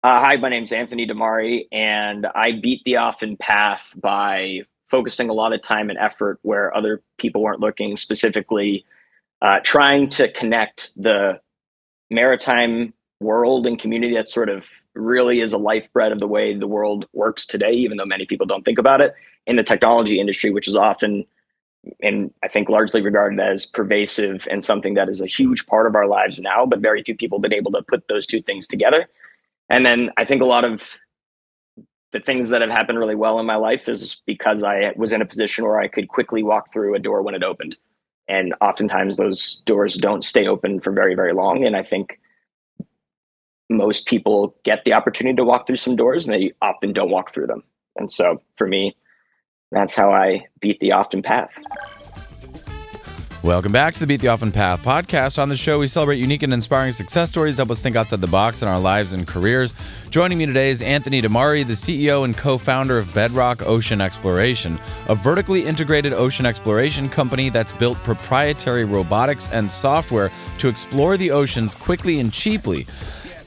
Hi, my name's Anthony DiMare, and I beat the often path by focusing a lot of time and effort where other people weren't looking, specifically trying to connect the maritime world and community that sort of really is a lifeblood of the way the world works today, even though many people don't think about it, in the technology industry, which is often and I think largely regarded as pervasive and something that is a huge part of our lives now, but very few people have been able to put those two things together. And then I think a lot of the things that have happened really well in my life is because I was in a position where I could quickly walk through a door when it opened. And oftentimes those doors don't stay open for very, very long. And I think most people get the opportunity to walk through some doors and they often don't walk through them. And so for me, that's how I beat the often path. Welcome back to the Beat the Often Path podcast. On the show, we celebrate unique and inspiring success stories, help us think outside the box in our lives and careers. Joining me today is Anthony DiMare, the CEO and co-founder of Bedrock Ocean Exploration, a vertically integrated ocean exploration company that's built proprietary robotics and software to explore the oceans quickly and cheaply.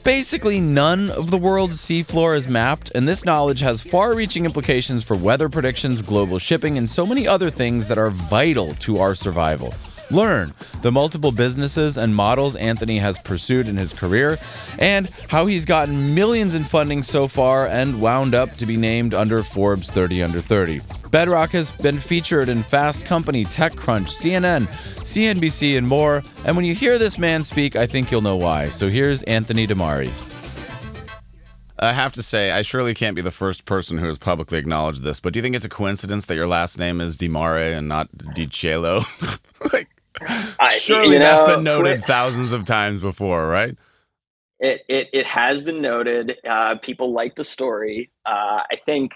Basically, none of the world's seafloor is mapped, and this knowledge has far-reaching implications for weather predictions, global shipping, and so many other things that are vital to our survival. Learn the multiple businesses and models Anthony has pursued in his career, and how he's gotten millions in funding so far and wound up to be named under Forbes 30 Under 30. Bedrock has been featured in Fast Company, TechCrunch, CNN, CNBC, and more. And when you hear this man speak, I think you'll know why. So here's Anthony DiMare. I have to say, I surely can't be the first person who has publicly acknowledged this, but do you think it's a coincidence that your last name is DiMare and not DiCielo? like, surely that's been noted thousands of times before, right? It has been noted. People like the story. I think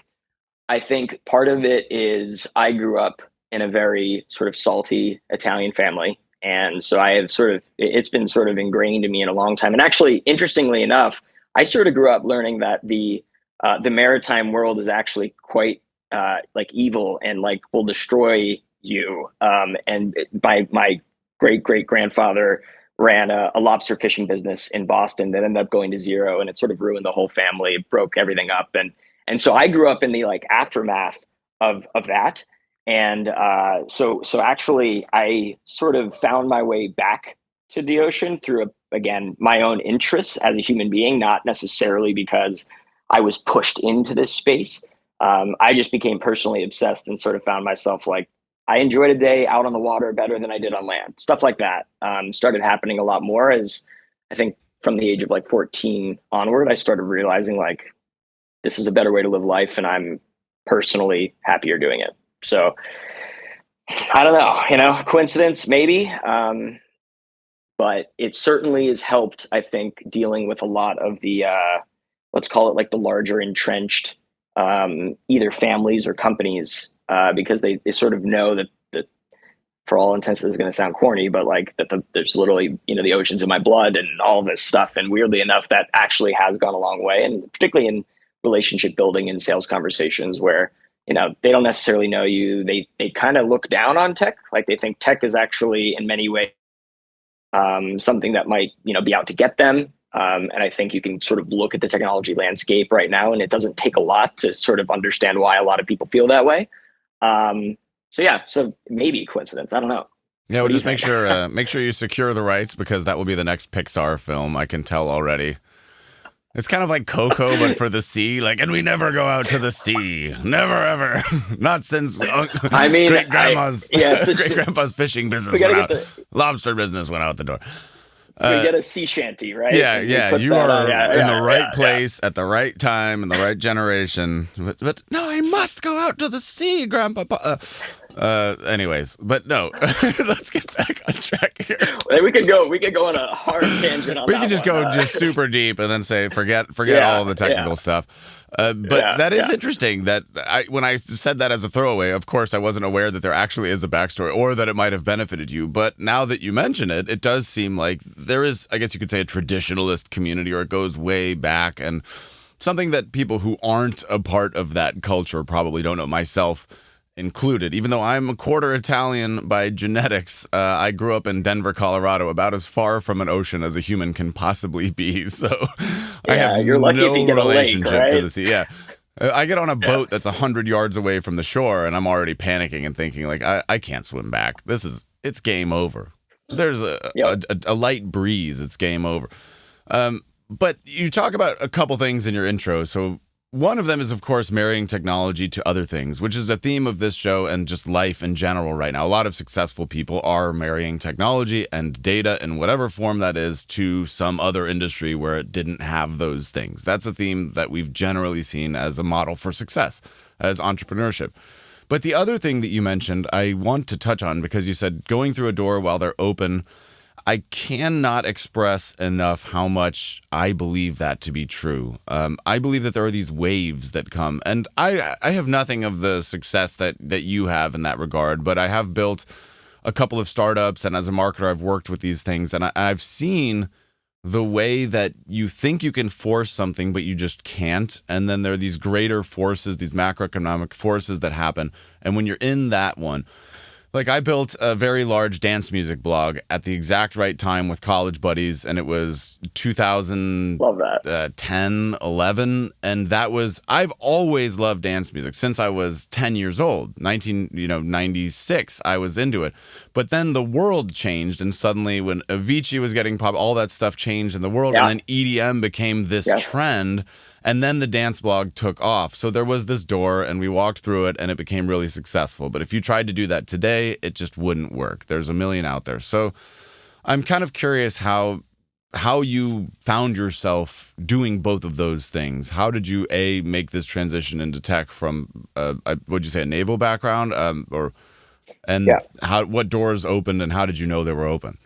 part of it is I grew up in a very sort of salty Italian family. And so I have it's been sort of ingrained in me in a long time. And actually, interestingly enough, I sort of grew up learning that the maritime world is actually quite like evil and like will destroy you. And my great grandfather ran a lobster fishing business in Boston that ended up going to zero, and it sort of ruined the whole family, it broke everything up. And so I grew up in the like aftermath of that. And so actually I sort of found my way back to the ocean through again, my own interests as a human being, not necessarily because I was pushed into this space. I just became personally obsessed and sort of found myself like, I enjoyed a day out on the water better than I did on land. Stuff like that started happening a lot more as I think from the age of like 14 onward, I started realizing like, this is a better way to live life, and I'm personally happier doing it. So I don't know, coincidence maybe, but it certainly has helped, I think, dealing with a lot of the, let's call it like the larger entrenched, either families or companies, because they sort of know that for all intents, this is going to sound corny, but like there's literally, the oceans in my blood and all this stuff. And weirdly enough, that actually has gone a long way. And particularly in relationship building and sales conversations where, they don't necessarily know you. They kind of look down on tech. Like they think tech is actually in many ways something that might, be out to get them. And I think you can sort of look at the technology landscape right now, and it doesn't take a lot to sort of understand why a lot of people feel that way. So maybe coincidence. I don't know. Yeah, well, just make sure you secure the rights, because that will be the next Pixar film. I can tell already. It's kind of like Coco, but for the sea. Like, and we never go out to the sea. Never, ever. Not since great grandpa's fishing business went out. Lobster business went out the door. So we get a sea shanty, right? Yeah. You are in the right place at the right time in the right generation. But no, I must go out to the sea, Grandpa. Anyways, but no, let's get back on track here. We could go on a hard tangent on that. We could just go just super deep and then say forget all the technical stuff. That is interesting that when I said that as a throwaway, of course, I wasn't aware that there actually is a backstory or that it might have benefited you. But now that you mention it, it does seem like there is, I guess you could say, a traditionalist community, or it goes way back, and something that people who aren't a part of that culture probably don't know. Myself included. Even though I'm a quarter Italian by genetics, I grew up in Denver, Colorado, about as far from an ocean as a human can possibly be. So I have Yeah, you're lucky if you no get a lake, relationship to right? the sea. Yeah. I get on a Yeah. boat that's 100 yards away from the shore, and I'm already panicking and thinking, like, I can't swim back. It's game over. There's Yep. a light breeze, it's game over. But you talk about a couple things in your intro. So one of them is, of course, marrying technology to other things, which is a theme of this show and just life in general right now. A lot of successful people are marrying technology and data in whatever form that is to some other industry where it didn't have those things. That's a theme that we've generally seen as a model for success, as entrepreneurship. But the other thing that you mentioned, I want to touch on because you said going through a door while they're open. I cannot express enough how much I believe that to be true. I believe that there are these waves that come, and I have nothing of the success that you have in that regard, but I have built a couple of startups, and as a marketer, I've worked with these things, and I've seen the way that you think you can force something, but you just can't, and then there are these greater forces, these macroeconomic forces that happen, and when you're in that one, like I built a very large dance music blog at the exact right time with college buddies, and it was Love that. 2010, 11, and I've always loved dance music since I was 10 years old. 96, I was into it. But then the world changed, and suddenly when Avicii was getting pop, all that stuff changed in the world, and Yeah. then EDM became this Yeah. trend. And then the dance blog took off. So there was this door and we walked through it and it became really successful. But if you tried to do that today, it just wouldn't work. There's a million out there. So I'm kind of curious how you found yourself doing both of those things. How did you make this transition into tech from would you say a naval background Yeah. what doors opened and how did you know they were open?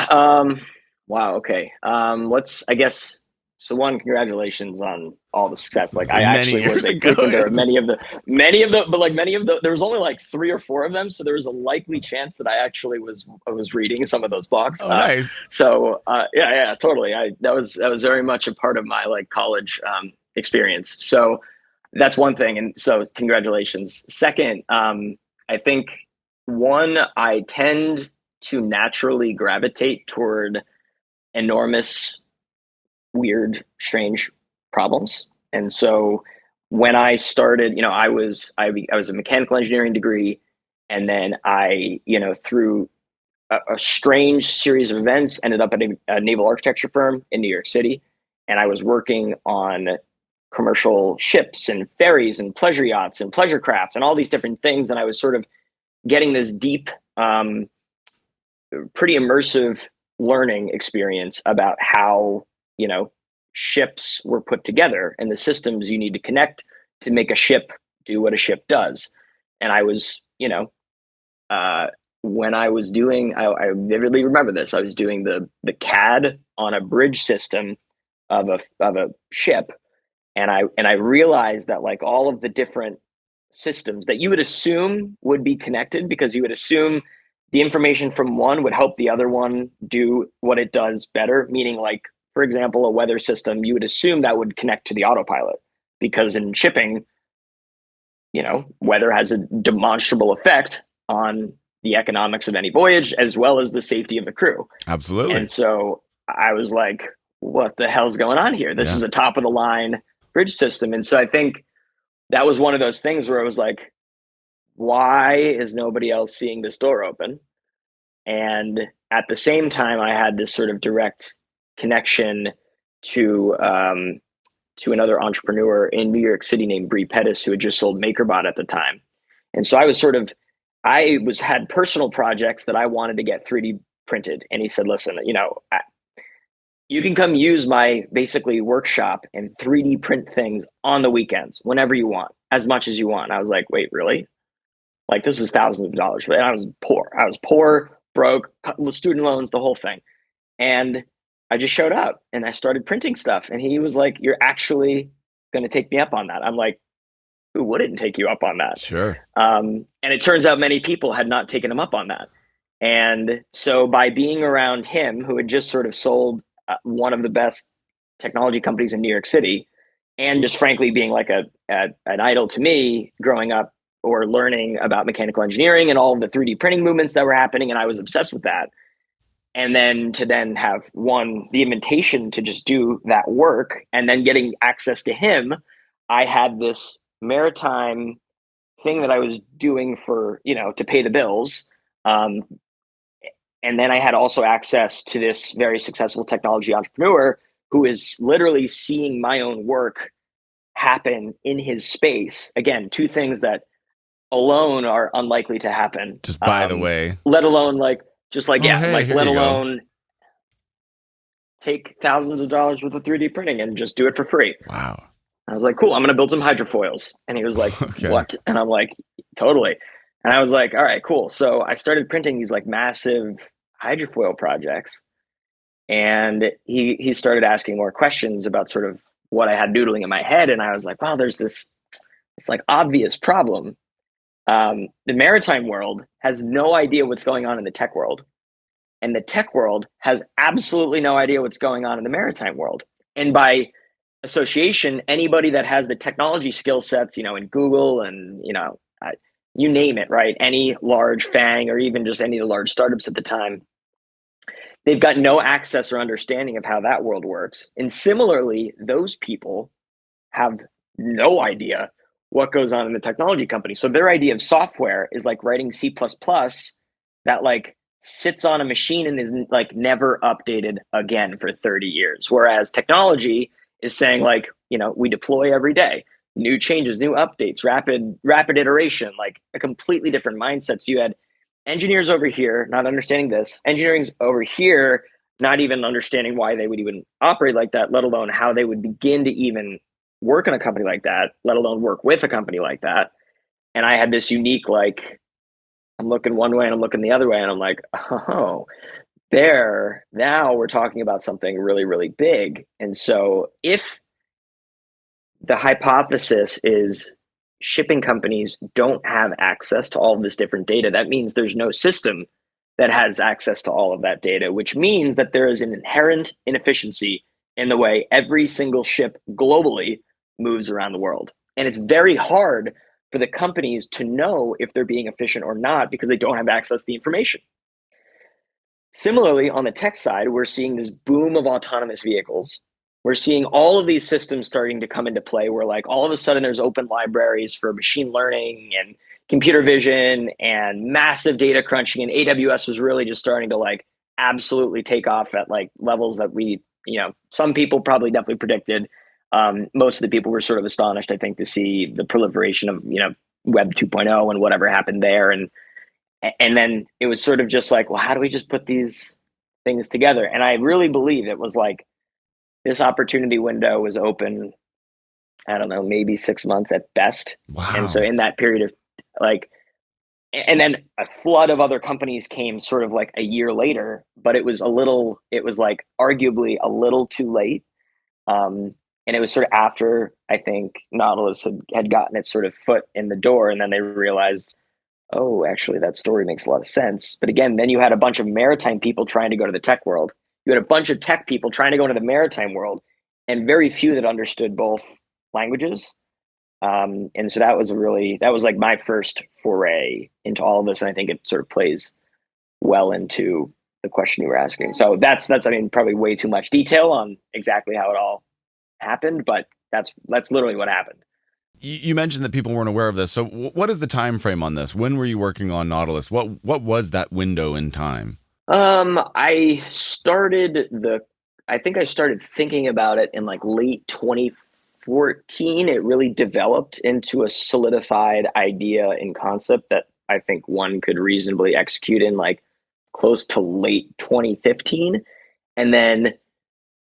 Um, wow. Okay. I guess. So one, congratulations on all the success. Like I Many actually was years a ago. frequenter of many of the, there was only like 3 or 4 of them. So there was a likely chance that I actually was reading some of those blogs. Oh, nice. Yeah, totally. That was very much a part of my like college, experience. So that's one thing. And so congratulations. Second, I think I tend to naturally gravitate toward enormous, weird, strange problems. And so when I started, I was a mechanical engineering degree, and then through a strange series of events, ended up at a naval architecture firm in New York City, and I was working on commercial ships and ferries and pleasure yachts and pleasure craft and all these different things. And I was sort of getting this deep, pretty immersive learning experience about how ships were put together and the systems you need to connect to make a ship do what a ship does. And I was, when I was doing, I vividly remember this. I was doing the CAD on a bridge system of a ship, and I realized that like all of the different systems that you would assume would be connected, because you would assume the information from one would help the other one do what it does better. Meaning, like, for example, a weather system, you would assume that would connect to the autopilot, because in shipping, weather has a demonstrable effect on the economics of any voyage as well as the safety of the crew. Absolutely. And so I was like, what the hell's going on here? This is a top of the line bridge system. And so I think that was one of those things where I was like, why is nobody else seeing this door open? And at the same time, I had this sort of direct connection to another entrepreneur in New York City named Bree Pettis, who had just sold MakerBot at the time. And so had personal projects that I wanted to get 3D printed. And he said, listen, you can come use my basically workshop and 3D print things on the weekends, whenever you want, as much as you want. I was like, wait, really? Like, this is thousands of dollars. But I was poor, broke, student loans, the whole thing. And I just showed up and I started printing stuff. And he was like, you're actually going to take me up on that? I'm like, who wouldn't take you up on that? Sure. And it turns out many people had not taken him up on that. And so by being around him, who had just sort of sold one of the best technology companies in New York City, and just frankly being like an idol to me growing up, or learning about mechanical engineering and all of the 3D printing movements that were happening. And I was obsessed with that. And then to then have the invitation to just do that work and then getting access to him, I had this maritime thing that I was doing for, to pay the bills. Um, and then I had also access to this very successful technology entrepreneur who is literally seeing my own work happen in his space. Again, two things that alone are unlikely to happen. Just by the way. Let alone Hey, here let you go. alone take thousands of dollars worth of 3D printing and just do it for free. Wow. I was like, cool, I'm going to build some hydrofoils. And he was like, Okay. what? And I'm like, totally. And I was like, all right, cool. So I started printing these like massive hydrofoil projects. And he started asking more questions about sort of what I had doodling in my head. And I was like, wow, there's this like obvious problem. The maritime world has no idea what's going on in the tech world. And the tech world has absolutely no idea what's going on in the maritime world. And by association, anybody that has the technology skill sets, in Google and, you name it, right? Any large FANG or even just any of the large startups at the time, they've got no access or understanding of how that world works. And similarly, those people have no idea what goes on in the technology company. So their idea of software is like writing C++ that like sits on a machine and is like never updated again for 30 years. Whereas technology is saying like, we deploy every day, new changes, new updates, rapid iteration, like a completely different mindset. So you had engineers over here not understanding this, engineering's over here not even understanding why they would even operate like that, let alone how they would begin to even work in a company like that, let alone work with a company like that. And I had this unique, like, I'm looking one way and I'm looking the other way, and I'm like, oh, now we're talking about something really, really big. And so if the hypothesis is shipping companies don't have access to all of this different data, that means there's no system that has access to all of that data, which means that there is an inherent inefficiency in the way every single ship globally moves around the world. And it's very hard for the companies to know if they're being efficient or not because they don't have access to the information. Similarly, on the tech side, we're seeing this boom of autonomous vehicles. We're seeing all of these systems starting to come into play where like all of a sudden there's open libraries for machine learning and computer vision and massive data crunching, and AWS was really just starting to like absolutely take off at like levels that we, some people probably definitely predicted. Most of the people were sort of astonished, I think, to see the proliferation of, Web 2.0 and whatever happened there. And then it was sort of just like, well, how do we just put these things together? And I really believe it was like this opportunity window was open, I don't know, maybe 6 months at best. Wow. And so in that period of like, and then a flood of other companies came sort of like a year later, but it was like arguably a little too late. And it was sort of after, I think, Nautilus had gotten its sort of foot in the door, and then they realized, oh, actually, that story makes a lot of sense. But again, then you had a bunch of maritime people trying to go to the tech world. You had a bunch of tech people trying to go into the maritime world, and very few that understood both languages. And so that was like my first foray into all of this. And I think it sort of plays well into the question you were asking. So that's, I mean, probably way too much detail on exactly how it all happened, but that's literally what happened. You mentioned that people weren't aware of this. So what is the time frame on this? When were you working on Nautilus? What was that window in time? I started thinking about it in like late 2014. It really developed into a solidified idea and concept that I think one could reasonably execute in like close to late 2015. And then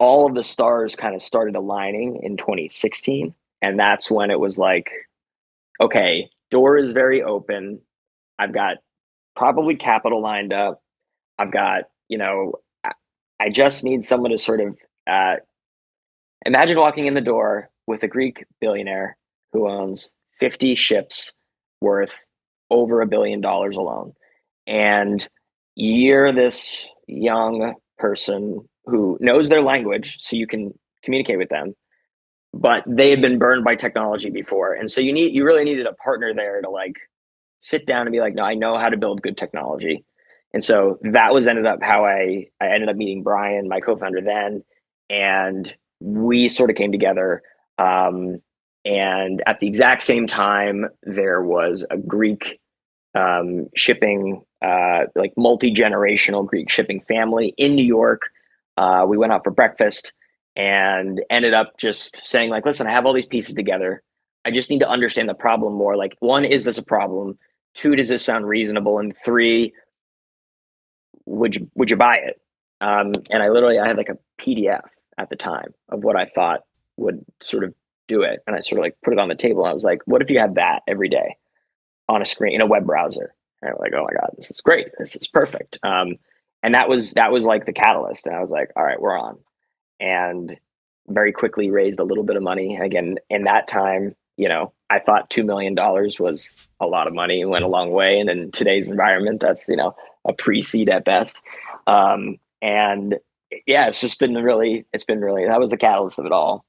all of the stars kind of started aligning in 2016. And that's when it was like, okay, door is very open. I've got probably capital lined up. I've got, I just need someone to sort of imagine walking in the door with a Greek billionaire who owns 50 ships worth over $1 billion alone. And you're this young person who knows their language, so you can communicate with them, but they had been burned by technology before. And so you really needed a partner there to like sit down and be like, no, I know how to build good technology. And so that was ended up how I ended up meeting Brian, my co-founder then, and we sort of came together. And at the exact same time, there was a Greek shipping, like multi-generational Greek shipping family in New York. We went out for breakfast and ended up just saying like, listen, I have all these pieces together. I just need to understand the problem more. Like, one, is this a problem? Two, does this sound reasonable? And three, would you buy it? And I had like a PDF at the time of what I thought would sort of do it. And I sort of like put it on the table. I was like, what if you had that every day on a screen in a web browser? And I'm like, oh my God, this is great. This is perfect. And that was like the catalyst. And I was like, all right, we're on. And very quickly raised a little bit of money. Again, in that time, I thought $2 million was a lot of money and went a long way. And in today's environment, that's, a pre-seed at best. And yeah, it's been really, that was the catalyst of it all.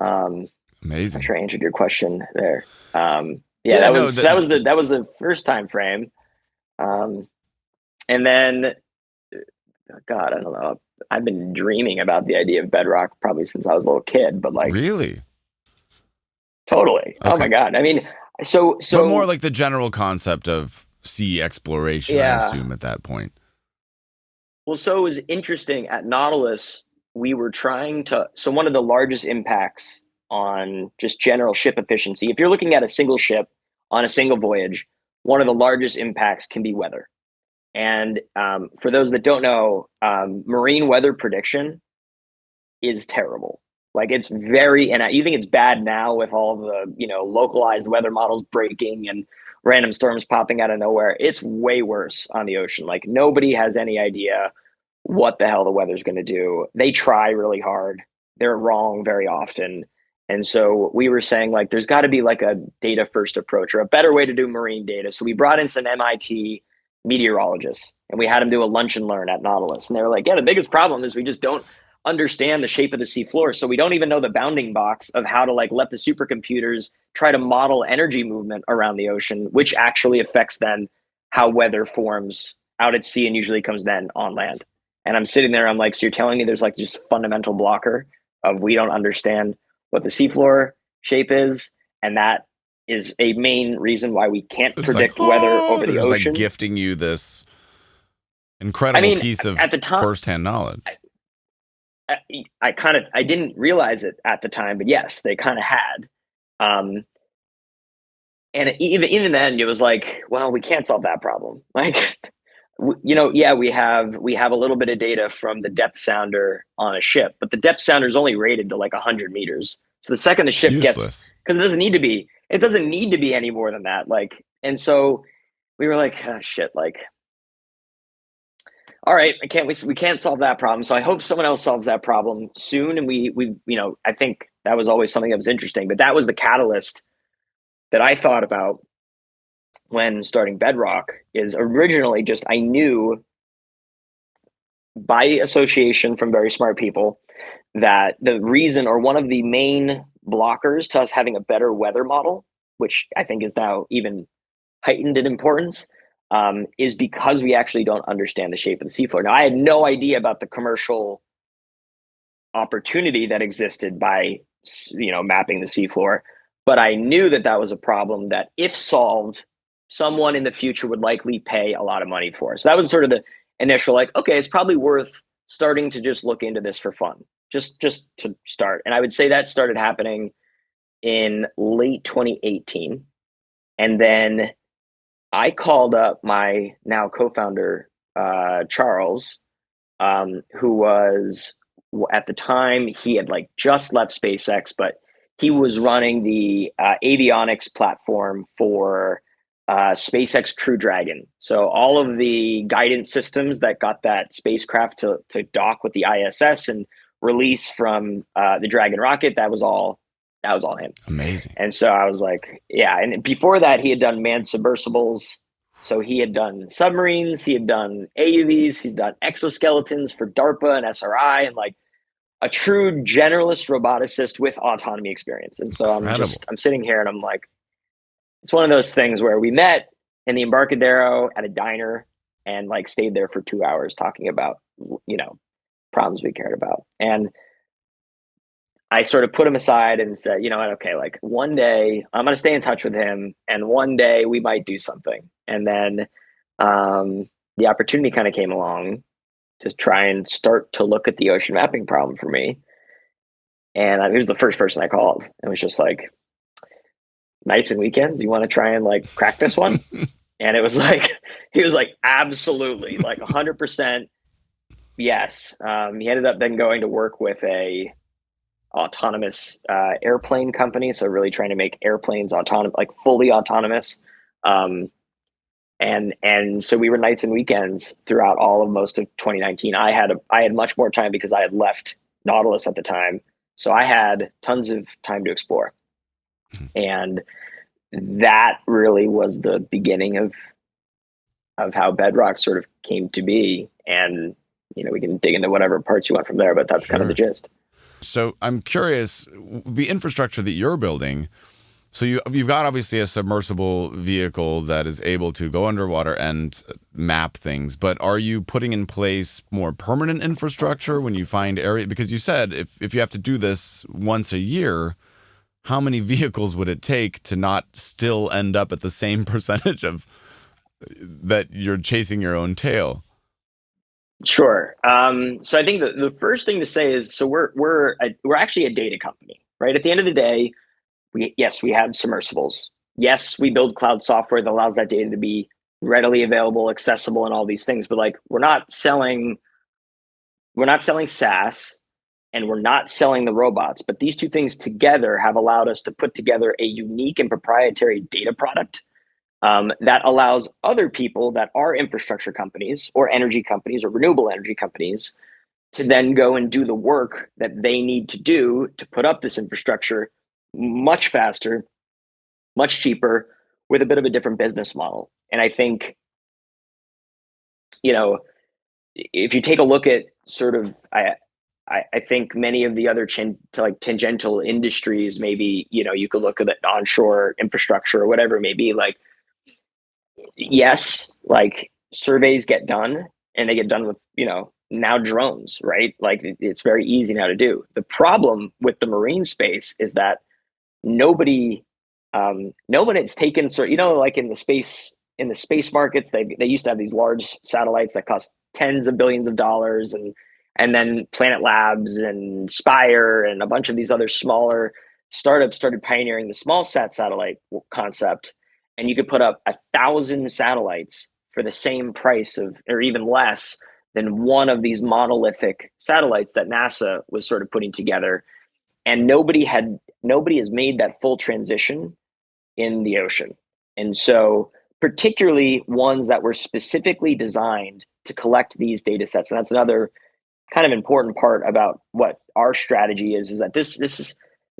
Amazing. I'm sure I answered your question there. Yeah, that was the first time frame. And then, God, I don't know. I've been dreaming about the idea of Bedrock probably since I was a little kid, but like, really? Totally. Okay. Oh my God. I mean, so but more like the general concept of sea exploration, yeah. I assume at that point. Well, so it was interesting at Nautilus. We were so one of the largest impacts on just general ship efficiency, if you're looking at a single ship on a single voyage, one of the largest impacts can be weather. And for those that don't know, marine weather prediction is terrible. Like, it's and you think it's bad now with all the, localized weather models breaking and random storms popping out of nowhere. It's way worse on the ocean. Like, nobody has any idea what the hell the weather's going to do. They try really hard. They're wrong very often. And so we were saying, like, there's got to be like a data first approach or a better way to do marine data. So we brought in some MIT meteorologists and we had them do a lunch and learn at Nautilus. And they were like, yeah, the biggest problem is we just don't understand the shape of the seafloor. So we don't even know the bounding box of how to like let the supercomputers try to model energy movement around the ocean, which actually affects then how weather forms out at sea and usually comes then on land. And I'm sitting there, I'm like, so you're telling me there's like just fundamental blocker of we don't understand what the seafloor shape is, and that is a main reason why we can't predict weather over the ocean. Like gifting you this incredible piece of at the time, firsthand knowledge. I didn't realize it at the time, but yes, they kind of had. And even then, it was like, well, we can't solve that problem. Like, yeah, we have a little bit of data from the depth sounder on a ship, but the depth sounder is only rated to like 100 meters. So the second the ship gets, because it doesn't need to be any more than that. Like, and so we were like, oh, shit, like, all right, we can't solve that problem. So I hope someone else solves that problem soon. And we I think that was always something that was interesting, but that was the catalyst that I thought about when starting Bedrock. Is originally just, I knew by association from very smart people that the reason, or one of the main blockers to us having a better weather model, which I think is now even heightened in importance, is because we actually don't understand the shape of the seafloor. Now, I had no idea about the commercial opportunity that existed by, mapping the seafloor, but I knew that was a problem that, if solved, someone in the future would likely pay a lot of money for. So that was sort of the initial, like, okay, it's probably worth starting to just look into this for fun, just to start. And I would say that started happening in late 2018. And then I called up my now co-founder, Charles, who was, at the time, he had like just left SpaceX, but he was running the avionics platform for SpaceX Crew Dragon. So all of the guidance systems that got that spacecraft to dock with the ISS and release from the Dragon rocket, that was all him. Amazing. And so I was like, yeah. And before that, he had done manned submersibles. So he had done submarines, he had done AUVs, he'd done exoskeletons for DARPA and SRI, and like a true generalist roboticist with autonomy experience. And so Incredible. I'm sitting here and I'm like, it's one of those things where we met in the Embarcadero at a diner and like stayed there for 2 hours talking about, problems we cared about. And I sort of put him aside and said, you know what, okay, like one day I'm going to stay in touch with him and one day we might do something. And then the opportunity kind of came along to try and start to look at the ocean mapping problem for me. And he was the first person I called. It was just like, nights and weekends, you want to try and like crack this one? And it was like, he was like, absolutely, like 100% yes. He ended up then going to work with a autonomous airplane company. So really trying to make airplanes autonomous, like fully autonomous. And so we were nights and weekends throughout all of most of 2019. I had much more time because I had left Nautilus at the time. So I had tons of time to explore. And that really was the beginning of how Bedrock sort of came to be. And, we can dig into whatever parts you want from there, but that's kind of the gist. So I'm curious, the infrastructure that you're building, so you've got obviously a submersible vehicle that is able to go underwater and map things, but are you putting in place more permanent infrastructure when you find area? Because you said if you have to do this once a year, how many vehicles would it take to not still end up at the same percentage of that you're chasing your own tail? Sure. So I think the first thing to say is, so we're actually a data company, right? At the end of the day, we have submersibles. Yes, we build cloud software that allows that data to be readily available, accessible, and all these things. But like, we're not selling SaaS, and we're not selling the robots. But these two things together have allowed us to put together a unique and proprietary data product that allows other people that are infrastructure companies or energy companies or renewable energy companies to then go and do the work that they need to do to put up this infrastructure much faster, much cheaper, with a bit of a different business model. And I think, if you take a look at sort of, I think many of the other tangential industries, maybe, you could look at the onshore infrastructure or whatever it may be, like, yes, like surveys get done and they get done with, now drones, right? Like it's very easy now to do. The problem with the marine space is that nobody has taken like in the space markets, they used to have these large satellites that cost tens of billions of dollars, and then Planet Labs and Spire and a bunch of these other smaller startups started pioneering the small satellite concept. And you could put up 1,000 satellites for the same price or even less than one of these monolithic satellites that NASA was sort of putting together. And nobody has made that full transition in the ocean. And so particularly ones that were specifically designed to collect these data sets. And that's another kind of important part about what our strategy is that this is,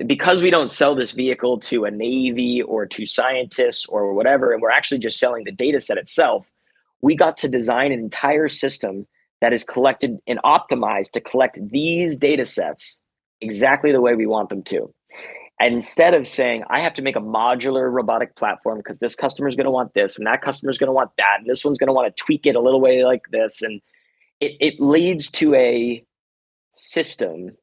because we don't sell this vehicle to a Navy or to scientists or whatever, and we're actually just selling the data set itself, we got to design an entire system that is collected and optimized to collect these data sets exactly the way we want them to. And instead of saying, I have to make a modular robotic platform because this customer is going to want this and that customer is going to want that, and this one's going to want to tweak it a little way like this. And it leads to a system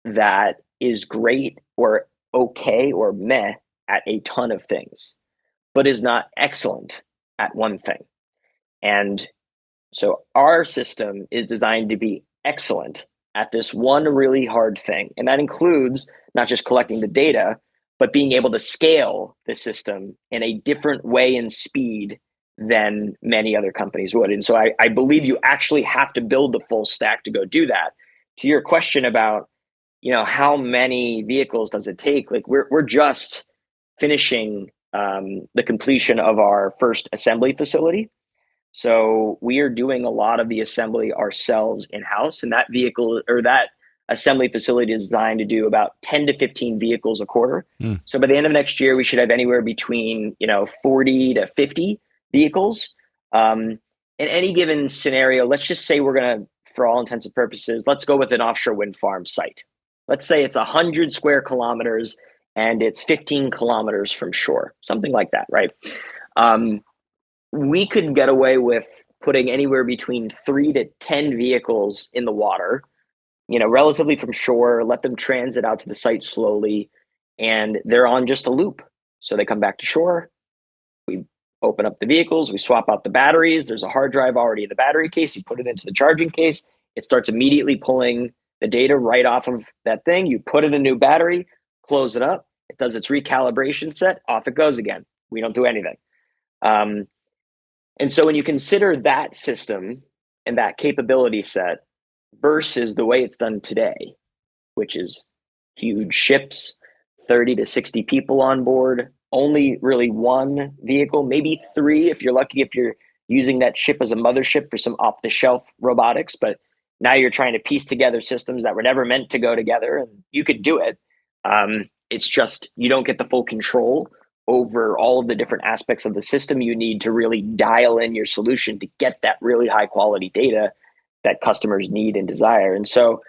that is great or okay or meh at a ton of things, but is not excellent at one thing. And so our system is designed to be excellent at this one really hard thing. And that includes not just collecting the data, but being able to scale the system in a different way and speed than many other companies would. And so I believe you actually have to build the full stack to go do that. To your question about, how many vehicles does it take? Like we're just finishing the completion of our first assembly facility. So we are doing a lot of the assembly ourselves in-house, and that vehicle or that assembly facility is designed to do about 10 to 15 vehicles a quarter. So by the end of next year, we should have anywhere between 40 to 50 vehicles. In any given scenario, let's just say we're going to for all intents and purposes, let's go with an offshore wind farm site. Let's say it's 100 square kilometers and it's 15 kilometers from shore, something like that, right? We could get away with putting anywhere between 3 to 10 vehicles in the water, relatively from shore, let them transit out to the site slowly, and they're on just a loop. So they come back to shore, we open up the vehicles, we swap out the batteries. There's a hard drive already in the battery case. You put it into the charging case. It starts immediately pulling the data right off of that thing. You put in a new battery, close it up. It does its recalibration set. Off it goes again. We don't do anything. And so when you consider that system and that capability set versus the way it's done today, which is huge ships, 30 to 60 people on board, only really one vehicle, maybe three if you're lucky, if you're using that ship as a mothership for some off-the-shelf robotics. But now you're trying to piece together systems that were never meant to go together, and you could do it. It's just you don't get the full control over all of the different aspects of the system you need to really dial in your solution to get that really high quality data that customers need and desire. And so,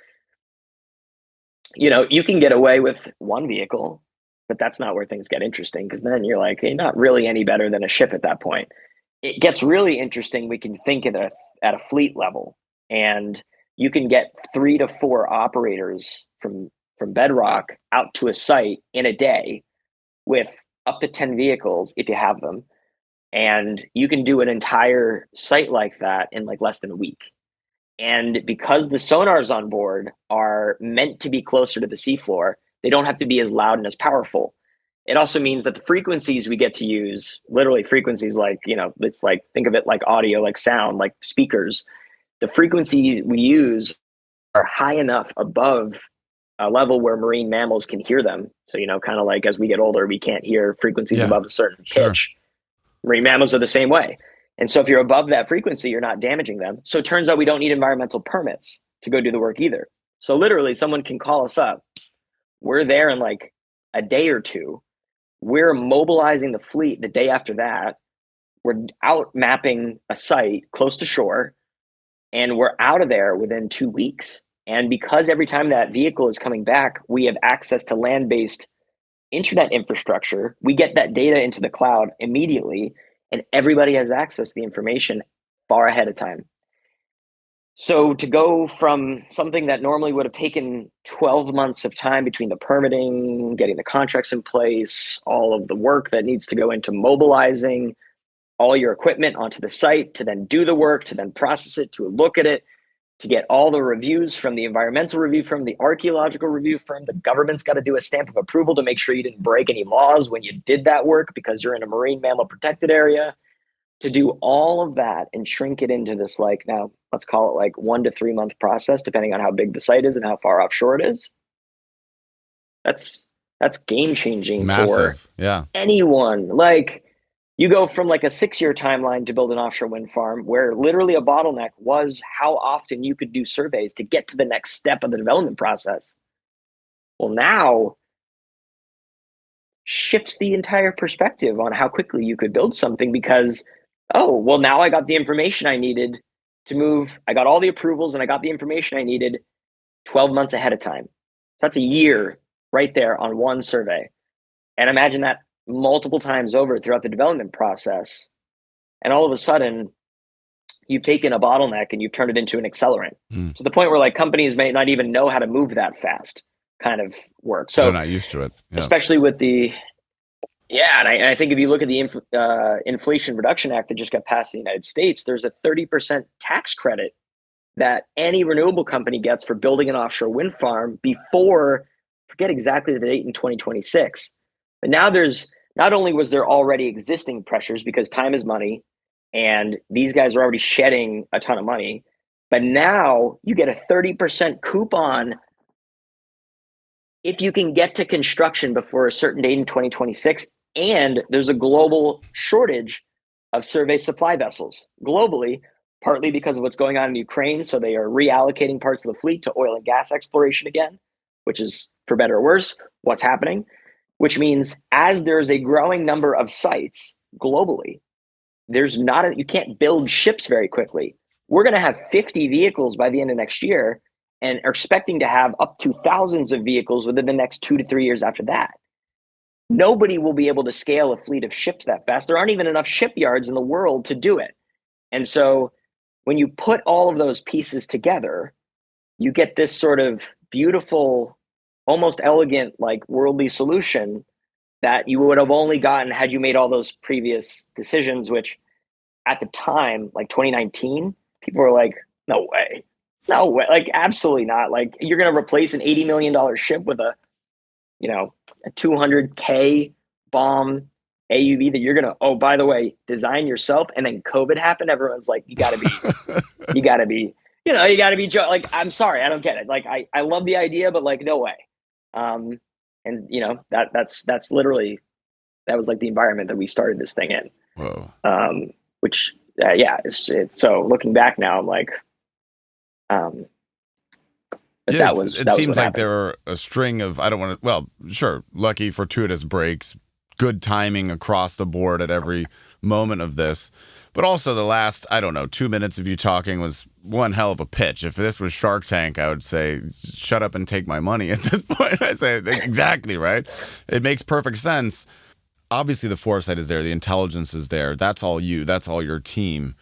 you can get away with one vehicle, but that's not where things get interesting, because then you're like, hey, not really any better than a ship at that point. It gets really interesting. We can think at a fleet level, and you can get 3 to 4 operators from Bedrock out to a site in a day with up to 10 vehicles if you have them. And you can do an entire site like that in like less than a week. And because the sonars on board are meant to be closer to the seafloor, they don't have to be as loud and as powerful. It also means that the frequencies we get to use, literally frequencies like, it's like, think of it like audio, like sound, like speakers. The frequencies we use are high enough above a level where marine mammals can hear them. So, kind of like as we get older, we can't hear frequencies above a certain pitch. Marine mammals are the same way. And so if you're above that frequency, you're not damaging them. So it turns out we don't need environmental permits to go do the work either. So literally someone can call us up. We're there in like a day or two. We're mobilizing the fleet the day after that. We're out mapping a site close to shore, and we're out of there within 2 weeks. And because every time that vehicle is coming back, we have access to land-based internet infrastructure, we get that data into the cloud immediately, and everybody has access to the information far ahead of time. So to go from something that normally would have taken 12 months of time between the permitting, getting the contracts in place, all of the work that needs to go into mobilizing all your equipment onto the site, to then do the work, to then process it, to look at it, to get all the reviews from the environmental review firm, the archaeological review firm. The government's got to do a stamp of approval to make sure you didn't break any laws when you did that work because you're in a marine mammal protected area. To do all of that and shrink it into this, like, now let's call it like 1 to 3 month process, depending on how big the site is and how far offshore it is. That's game changing for anyone. Like, you go from like a 6-year timeline to build an offshore wind farm where literally a bottleneck was how often you could do surveys to get to the next step of the development process. Well, now shifts the entire perspective on how quickly you could build something, because, now I got the information I needed to move. I got all the approvals and I got the information I needed 12 months ahead of time. So that's a year right there on one survey. And imagine that multiple times over throughout the development process. And all of a sudden, you've taken a bottleneck and you've turned it into an accelerant to the point where like companies may not even know how to move that fast kind of work. So they're not used to it. Yeah. Especially with the, and I think if you look at the Inflation Reduction Act that just got passed in the United States, there's a 30% tax credit that any renewable company gets for building an offshore wind farm before, forget exactly the date, in 2026. But now there's, not only was there already existing pressures because time is money and these guys are already shedding a ton of money, but now you get a 30% coupon if you can get to construction before a certain date in 2026. And there's a global shortage of survey supply vessels globally, partly because of what's going on in Ukraine. So they are reallocating parts of the fleet to oil and gas exploration again, which is, for better or worse, what's happening. Which means as there's a growing number of sites globally, you can't build ships very quickly. we're going to have 50 vehicles by the end of next year and are expecting to have up to thousands of vehicles within the next 2 to 3 years after that. Nobody will be able to scale a fleet of ships that fast. There aren't even enough shipyards in the world to do it. And so when you put all of those pieces together, you get this sort of beautiful, almost elegant, like worldly solution that you would have only gotten had you made all those previous decisions, which at the time, like 2019, people were like, no way. No way. Like, absolutely not. Like, you're going to replace an $80 million ship with a 200K bomb AUV that you're going to, oh, by the way, design yourself. And then COVID happened. Everyone's like, you got to be, like, I'm sorry, I don't get it. Like, I love the idea, but like, no way. And that's literally, that was like the environment that we started this thing in. Whoa. Which, it's so looking back now, I'm like, yes, it seems like there were a string of, I don't want to, well, sure, lucky fortuitous breaks, good timing across the board at every moment of this. But also the last, I don't know, 2 minutes of you talking was one hell of a pitch. If this was Shark Tank, I would say, shut up and take my money at this point. I say, exactly, right? It makes perfect sense. Obviously, the foresight is there. The intelligence is there. That's all you. That's all your team.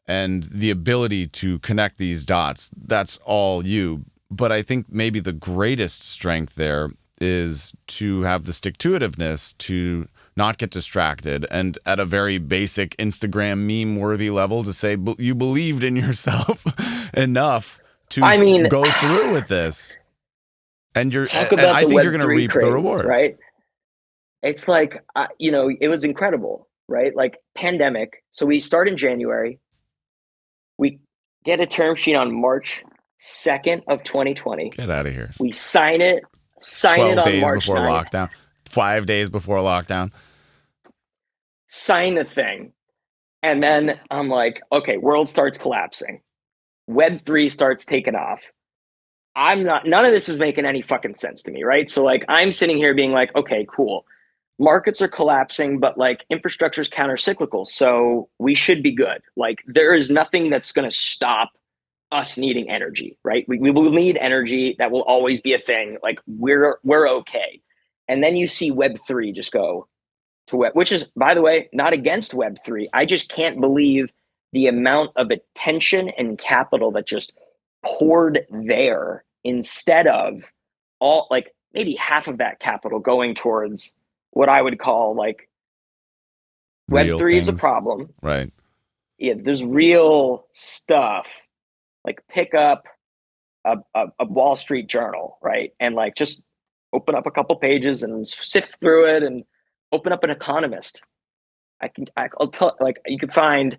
And the ability to connect these dots, that's all you. But I think maybe the greatest strength there is to have the stick-to-itiveness to not get distracted, and at a very basic Instagram meme-worthy level to say you believed in yourself enough to go through with this. And I think you're going to reap the rewards. Right? It's like, it was incredible, right? Like pandemic. So we start in January. We get a term sheet on March 2nd of 2020. Get out of here. We sign it on March 9th. Lockdown. 5 days before lockdown. Sign the thing. And then I'm like, okay, world starts collapsing. Web3 starts taking off. None of this is making any fucking sense to me, right? So like, I'm sitting here being like, okay, cool. Markets are collapsing, but like infrastructure is counter-cyclical. So we should be good. Like there is nothing that's going to stop us needing energy, right? We will need energy. That will always be a thing. Like we're okay. And then you see Web3 just go to Web, which is, by the way, not against Web3. I just can't believe the amount of attention and capital that just poured there instead of all, like maybe half of that capital going towards what I would call like Web3 is a problem. Right. Yeah, there's real stuff. Like pick up a Wall Street Journal, right? And like just open up a couple pages and sift through it, and open up an Economist. I'll tell, like, you could find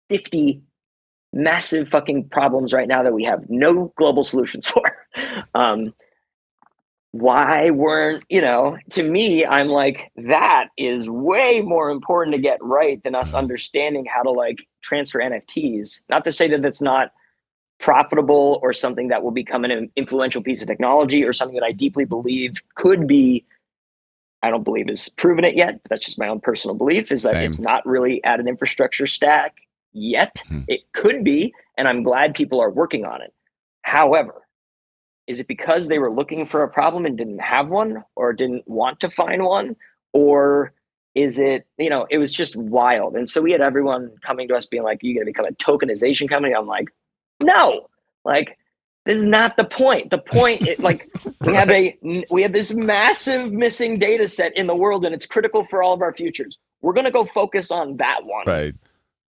50 massive fucking problems right now that we have no global solutions for. Why weren't, to me, I'm like, that is way more important to get right than us understanding how to like transfer NFTs. Not to say that that's not profitable or something that will become an influential piece of technology or something that I deeply believe could be, I don't believe is proven it yet, but that's just my own personal belief, is that it's not really at an infrastructure stack yet. It could be, and I'm glad people are working on it. However, is it because they were looking for a problem and didn't have one, or didn't want to find one? Or is it, it was just wild. And so we had everyone coming to us being like, you're going to become a tokenization company. I'm like, no, like, this is not the point. The point, we have this massive missing data set in the world, and it's critical for all of our futures. We're going to go focus on that one. Right.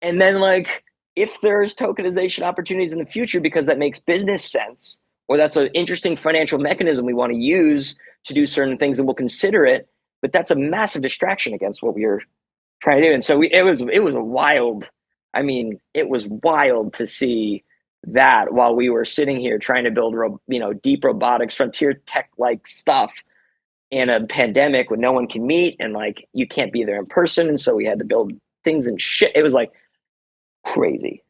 And then like, if there's tokenization opportunities in the future, because that makes business sense, or that's an interesting financial mechanism we want to use to do certain things, and we'll consider it. But that's a massive distraction against what we were trying to do. And so it was a wild, it was wild to see that while we were sitting here trying to build, deep robotics, frontier tech like stuff in a pandemic when no one can meet and like you can't be there in person. And so we had to build things and shit. It was like crazy.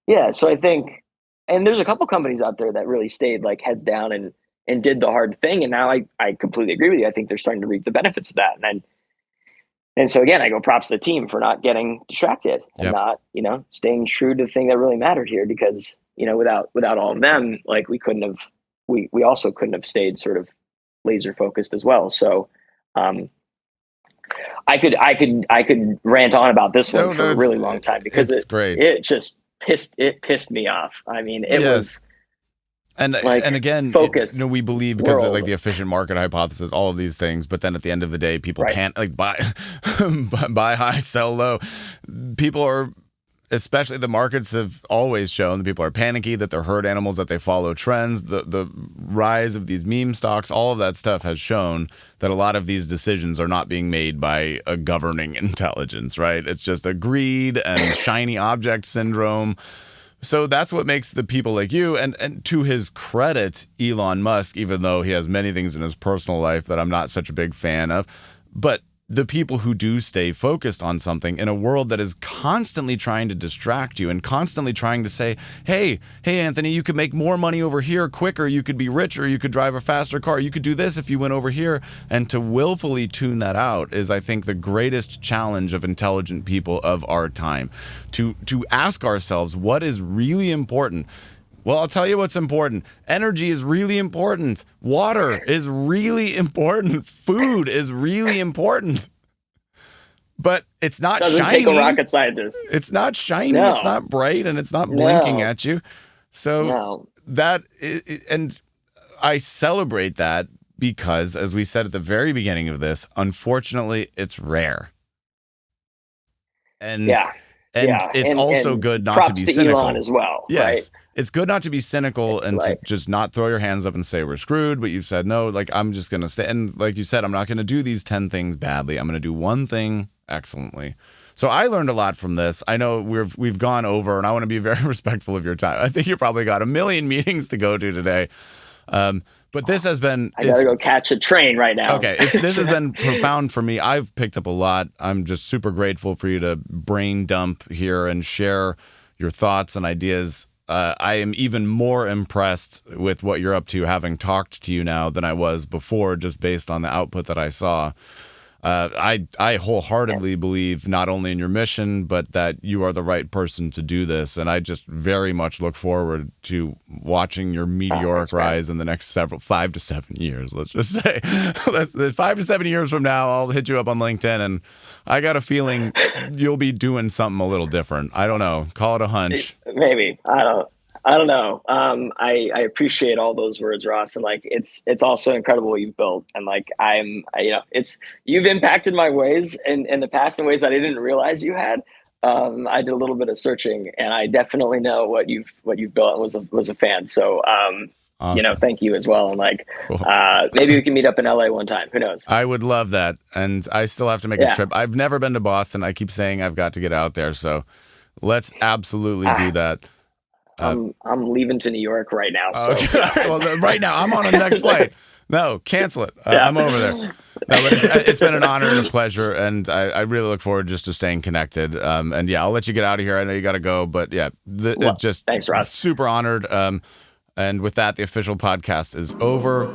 Yeah, so I think, and there's a couple companies out there that really stayed like heads down and did the hard thing. And now I completely agree with you. I think they're starting to reap the benefits of that. And then And so again, I go props to the team for not getting distracted and Yep. not, staying true to the thing that really mattered here, because, without all of them, like we also couldn't have stayed sort of laser focused as well. So, I could rant on about this one for a really long time, because it's great. it just pissed me off. I mean, it was. And again, focus. We believe because of like the efficient market hypothesis, all of these things. But then at the end of the day, people can't like buy high, sell low. People are, especially the markets have always shown that people are panicky, that they're herd animals, that they follow trends. The rise of these meme stocks, all of that stuff has shown that a lot of these decisions are not being made by a governing intelligence, right? It's just a greed and shiny object syndrome. So that's what makes the people like you, and to his credit, Elon Musk, even though he has many things in his personal life that I'm not such a big fan of, but the people who do stay focused on something in a world that is constantly trying to distract you and constantly trying to say, hey, Anthony, you could make more money over here quicker. You could be richer. You could drive a faster car. You could do this if you went over here. And to willfully tune that out is, I think, the greatest challenge of intelligent people of our time. To ask ourselves what is really important. Well, I'll tell you what's important. Energy is really important. Water is really important. Food is really important. But it's not Doesn't shiny. take a rocket scientist. It's not shiny. No. It's not bright, and it's not blinking at you. So and I celebrate that because, as we said at the very beginning of this, unfortunately, it's rare. And it's also good not to be cynical. Elon as well. Yes. Right? It's good not to be cynical and to just not throw your hands up and say we're screwed, but you've said, no, like I'm just going to stay. And like you said, I'm not going to do these 10 things badly. I'm going to do one thing excellently. So I learned a lot from this. I know we've gone over, and I want to be very respectful of your time. I think you probably got a million meetings to go to today. But this has been... I got to go catch a train right now. Okay, this has been profound for me. I've picked up a lot. I'm just super grateful for you to brain dump here and share your thoughts and ideas. I am even more impressed with what you're up to, having talked to you now, than I was before, just based on the output that I saw. I wholeheartedly believe not only in your mission, but that you are the right person to do this. And I just very much look forward to watching your meteoric rise in the next 5 to 7 years. Let's just say 5 to 7 years from now, I'll hit you up on LinkedIn, and I got a feeling you'll be doing something a little different. I don't know. Call it a hunch. Maybe. I don't know. I appreciate all those words, Ross. And like, it's also incredible what you've built. And like, you've impacted my ways in the past in ways that I didn't realize you had. I did a little bit of searching, and I definitely know what you've built, and was a fan. So, Awesome. Thank you as well. And like, Cool. Maybe we can meet up in LA one time. Who knows? I would love that. And I still have to make a trip. I've never been to Boston. I keep saying I've got to get out there. So let's absolutely do that. I'm leaving to New York right now. So, okay. Well, right now I'm on the next flight. No, cancel it. I'm over there. No, but it's been an honor and a pleasure, and I really look forward just to staying connected. And yeah, I'll let you get out of here. I know you got to go, but yeah, thanks, Ross. Super honored. And with that, the official podcast is over.